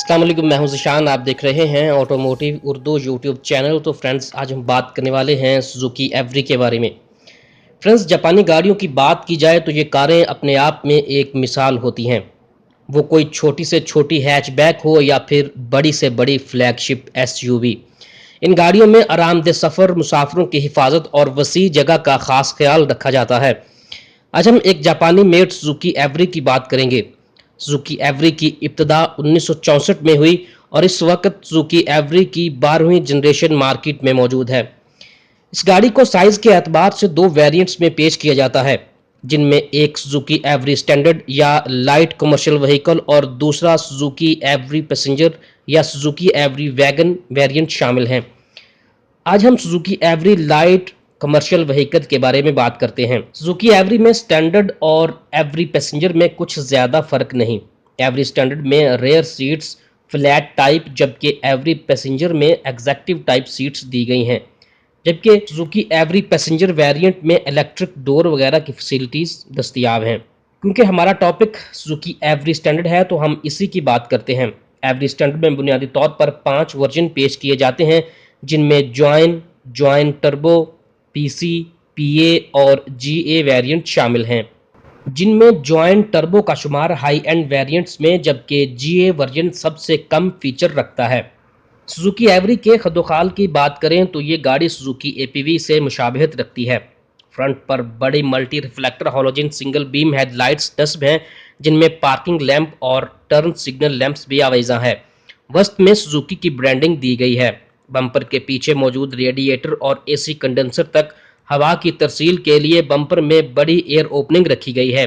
अस्सलाम वालेकुम, मैं हूं ज़िशान। आप देख रहे हैं ऑटोमोटिव उर्दू यूट्यूब चैनल। तो फ्रेंड्स, आज हम बात करने वाले हैं सुजुकी एवरी के बारे में। फ्रेंड्स, जापानी गाड़ियों की बात की जाए तो ये कारें अपने आप में एक मिसाल होती हैं। वो कोई छोटी से छोटी हैचबैक हो या फिर बड़ी से बड़ी फ्लैगशिप एसयूवी, इन गाड़ियों में आरामदेह सफ़र, मुसाफिरों की हिफाजत और वसी जगह का खास ख्याल रखा जाता है। आज हम एक जापानी मेड सुजुकी एवरी की बात करेंगे। सुजुकी एवरी की इब्तिदा 1964 में हुई और इस वक्त सुजुकी एवरी की 12वीं जनरेशन मार्केट में मौजूद है। इस गाड़ी को साइज के एतबार से दो वेरिएंट्स में पेश किया जाता है, जिनमें एक सुजुकी एवरी स्टैंडर्ड या लाइट कमर्शियल व्हीकल और दूसरा सुजुकी एवरी पैसेंजर या सुजुकी एवरी वैगन वेरिएंट शामिल हैं। आज हम Suzuki every light commercial vehicle के बारे में बात करते हैं। सुजुकी एवरी में स्टैंडर्ड और एवरी पैसेंजर में कुछ ज़्यादा फर्क नहीं। एवरी स्टैंडर्ड में रेयर सीट्स फ्लैट टाइप, जबकि एवरी पैसेंजर में एग्जेक्टिव टाइप सीट्स दी गई हैं। जबकि सुजुकी एवरी पैसेंजर वेरिएंट में इलेक्ट्रिक डोर वगैरह की फैसिलिटीज़ दस्तियाब हैं। क्योंकि हमारा टॉपिक सुजुकी एवरी स्टैंडर्ड है तो हम इसी की बात करते हैं। एवरी स्टैंडर्ड में बुनियादी तौर पर 5 वर्जन पेश किए जाते हैं, जिनमें जॉइन टर्बो, पीसी, पीए और जीए वेरिएंट शामिल हैं। जिनमें जॉइन टर्बो का शुमार हाई एंड वेरिएंट्स में, जबकि जीए वर्जन सबसे कम फीचर रखता है। सुजुकी एवरी के खदोखाल की बात करें तो ये गाड़ी सुजुकी एपीवी से मुशाबहत रखती है। फ्रंट पर बड़ी multi reflector halogen single beam headlights नस्ब हैं, जिनमें पार्किंग लैंप और टर्न सिग्नल लैंप्स भी आवेजा है। वस्त में सुजुकी की ब्रांडिंग दी गई है। बम्पर के पीछे मौजूद रेडिएटर और एसी कंडेंसर तक हवा की तरसील के लिए बम्पर में बड़ी एयर ओपनिंग रखी गई है।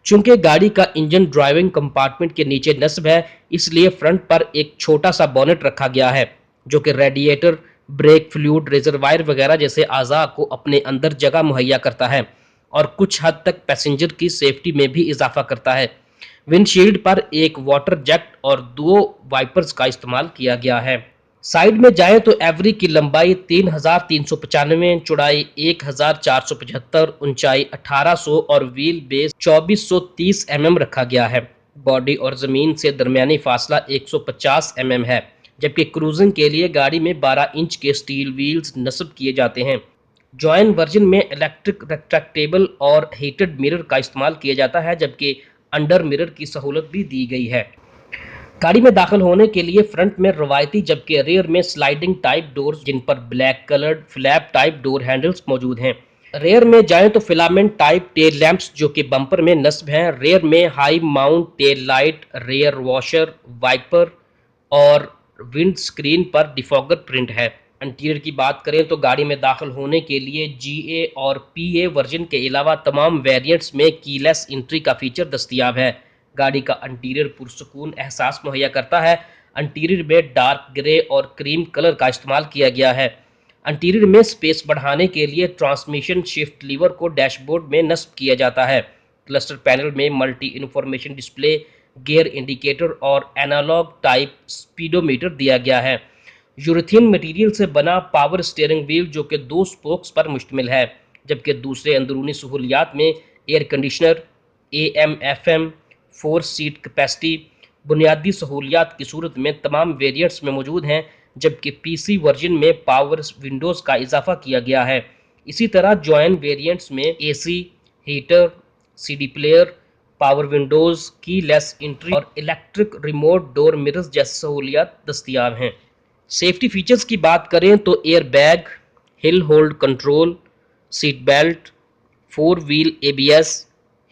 चूंकि गाड़ी का इंजन ड्राइविंग कंपार्टमेंट के नीचे नस्ब है, इसलिए फ्रंट पर एक छोटा सा बोनेट रखा गया है, जो कि रेडिएटर, ब्रेक फ्लूइड रिजर्वायर वगैरह जैसे आज़ा को अपने अंदर जगह मुहैया करता है और कुछ हद तक पैसेंजर की सेफ्टी में भी इजाफा करता है। विंडशील्ड पर एक वाटर जेट और 2 वाइपर्स का इस्तेमाल किया गया है। साइड में जाएं तो एवरी की लंबाई 3395, चौड़ाई 1475, ऊंचाई 1800 और व्हील बेस 2430 रखा गया है। बॉडी और जमीन से दरमियानी फासला 150 है, जबकि क्रूजिंग के लिए गाड़ी में 12 इंच के स्टील व्हील्स नस्ब किए जाते हैं। जॉइन वर्जन में इलेक्ट्रिक रेट्रैक्टेबल और हीटेड मिरर का इस्तेमाल किया जाता है, जबकि अंडर मिरर की सहूलत भी दी गई है। गाड़ी में दाखिल होने के लिए फ्रंट में रवायती जबकि रेयर में स्लाइडिंग टाइप डोर्स, जिन पर black coloured flap type door handles मौजूद हैं। रेयर में जाएं तो फिलामेंट टाइप टेल लैंप्स जो कि बम्पर में नस्ब हैं। रेयर में high mount tail light, rear washer, wiper और विंड स्क्रीन पर डिफॉगर प्रिंट है। इंटीरियर की बात करें तो गाड़ी में दाखिल होने के लिए जीए और पीए वर्जन के अलावा तमाम वेरिएंट्स में कीलेस एंट्री का फीचर दस्तियाब है। गाड़ी का इंटीरियर पुरसुकून एहसास मुहैया करता है। इंटीरियर में डार्क ग्रे और क्रीम कलर का इस्तेमाल किया गया है। इंटीरियर में स्पेस बढ़ाने के लिए ट्रांसमिशन शिफ्ट लीवर को डैशबोर्ड में नस्ब किया जाता है। क्लस्टर पैनल में multi information display, gear indicator और एनालॉग टाइप स्पीडोमीटर दिया गया है। यूरेथीन मटेरियल से बना पावर स्टीयरिंग व्हील जो कि 2 स्पोक्स पर मुश्तमिल है, जबकि दूसरे अंदरूनी सहूलियात में air conditioner, AM FM, 4 seat capacity बुनियादी सहूलियात की सूरत में तमाम वेरिएंट्स में मौजूद हैं, जबकि पीसी वर्जन में पावर विंडोज़ का इजाफा किया गया है। इसी तरह जॉइन वेरिएंट्स में AC, heater, CD player, power Windows, की लेस एंट्री और इलेक्ट्रिक रिमोट डोर मिरर्स जैसी सहूलियात दस्तियाब हैं। सेफ्टी फीचर्स की बात करें तो air bag, hill hold control, seat belt, 4 wheel ABS,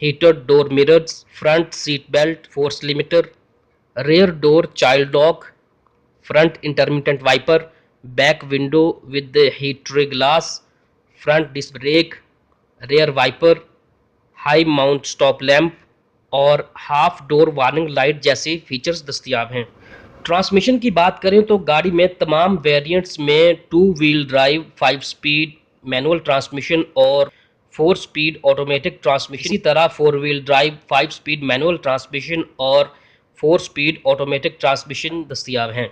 heated door mirrors, front seat belt, force limiter, rear door child lock, front intermittent wiper, back window with heat tray glass, front disc brake, rear wiper, high mount stop lamp और half door warning light जैसे features दस्तियाब हैं। Transmission की बात करें तो गाड़ी में तमाम वेरिएंट्स में 2 wheel drive, 5 speed manual transmission और 4 स्पीड ऑटोमेटिक ट्रांसमिशन, इसी तरह 4 wheel drive, 5 speed manual transmission और 4 स्पीड ऑटोमेटिक ट्रांसमिशन दस्तियाब हैं।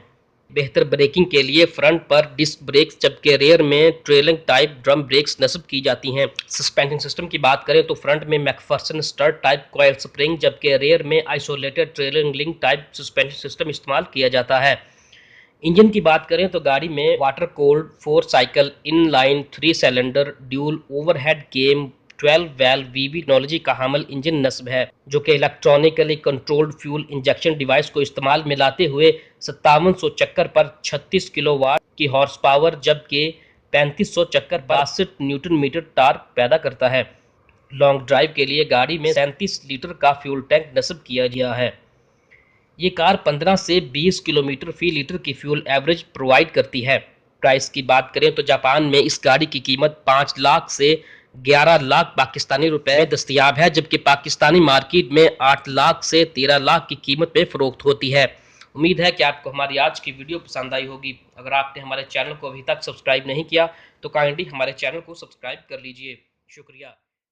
बेहतर ब्रेकिंग के लिए फ्रंट पर डिस्क ब्रेक्स जबकि रेयर में ट्रेलिंग टाइप ड्रम ब्रेक्स नस्ब की जाती हैं। सस्पेंशन सिस्टम की बात करें तो फ्रंट में MacPherson strut type coil spring जबकि रेयर में isolated trailing link type suspension system इस्तेमाल किया जाता है। इंजन की बात करें तो गाड़ी में water cold 4 cycle inline 3 cylinder dual overhead cam 12 valve VV technology का हामिल इंजन नस्ब है, जो कि electronically controlled fuel injection device को इस्तेमाल में लाते हुए 5700 चक्कर पर 36 किलोवाट की हॉर्स पावर जबकि 3500 चक्कर पर 62 न्यूटन मीटर टार्क पैदा करता है। लॉन्ग ड्राइव के लिए गाड़ी में 37 लीटर का फ्यूल टैंक नस्ब किया गया है। ये कार 15 से 20 किलोमीटर फी लीटर की फ्यूल एवरेज प्रोवाइड करती है। प्राइस की बात करें तो जापान में इस गाड़ी की कीमत 5 लाख से 11 लाख पाकिस्तानी रुपए में दस्तयाब है, जबकि पाकिस्तानी मार्केट में 8 लाख से 13 लाख की कीमत पे फरोख्त होती है। उम्मीद है कि आपको हमारी आज की वीडियो पसंद आई होगी। अगर आपने हमारे चैनल को अभी तक सब्सक्राइब नहीं किया तो काइंडली हमारे चैनल को सब्सक्राइब कर लीजिए। शुक्रिया।